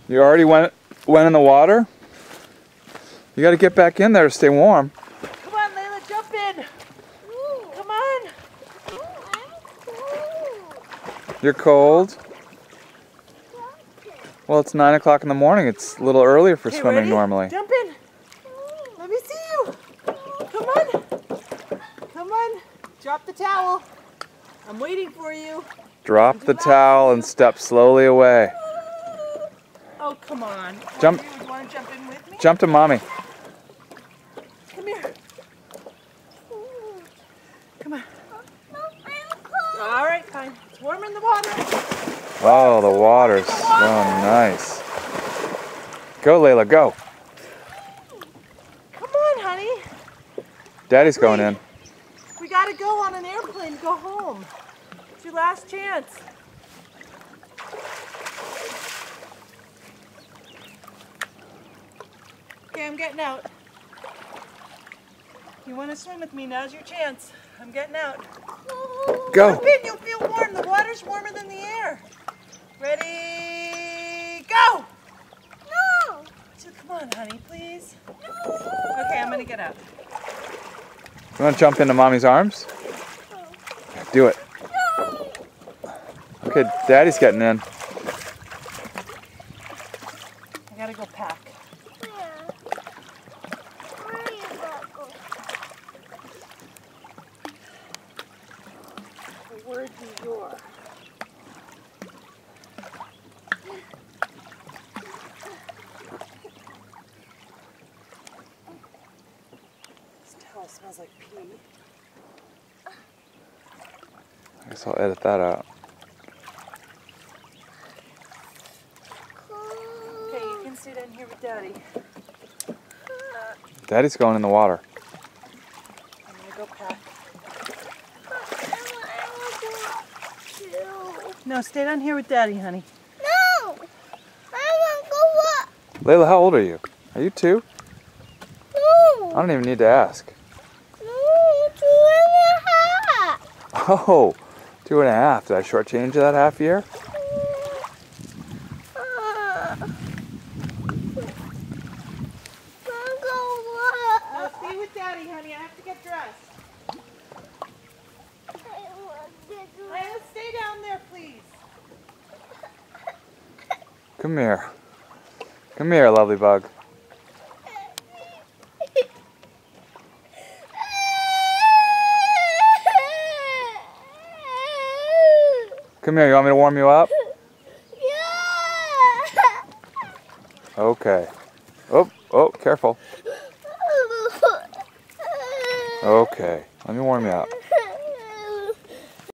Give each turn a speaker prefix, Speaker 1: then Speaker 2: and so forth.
Speaker 1: You already went in the water? You got to get back in there to stay warm.
Speaker 2: Come on, Layla, jump in. Come on.
Speaker 1: You're cold? Well, it's 9 o'clock in the morning. It's a little earlier for swimming
Speaker 2: ready?
Speaker 1: normally.
Speaker 2: Jump in. Let me see you. Come on. Come on. Drop the towel. I'm waiting for you.
Speaker 1: Drop the towel and step slowly away.
Speaker 2: Oh, come on.
Speaker 1: Jump.
Speaker 2: You want to jump in with me?
Speaker 1: Jump to mommy.
Speaker 2: Come here. Come on. All right, fine. It's warm in the water.
Speaker 1: Oh, the water's so nice. Go, Layla, go.
Speaker 2: Come on, honey.
Speaker 1: Daddy's going in.
Speaker 2: We got to go on an airplane to go home. It's your last chance. Okay, I'm getting out. You want to swim with me? Now's your chance. I'm getting out.
Speaker 1: Go.
Speaker 2: Jump in, you'll feel warm. The water's warmer than the air. Ready, go!
Speaker 3: No!
Speaker 2: So come on, honey, please. Okay, I'm going to get out.
Speaker 1: You want to jump into mommy's arms? Do it. Okay, Daddy's getting in.
Speaker 2: I got to go pack. The word du jour. This towel smells like pee.
Speaker 1: I guess I'll edit that out.
Speaker 2: Okay, you can stay down here with Daddy.
Speaker 1: Daddy's going in the water.
Speaker 2: I'm going to go pack. No, stay down here with Daddy, honey.
Speaker 3: No! I want to go up.
Speaker 1: Layla, how old are you? Are you 2?
Speaker 3: No!
Speaker 1: I don't even need to ask.
Speaker 3: No, 2.5.
Speaker 1: Oh, 2.5. Did I shortchange you that half year?
Speaker 2: No, stay with Daddy, honey. I have to get dressed. Layla, stay down there, please.
Speaker 1: Come here. Come here, lovely bug. Come here, you want me to warm you up?
Speaker 3: Yeah!
Speaker 1: Okay. Oh, careful. Okay, let me warm you up.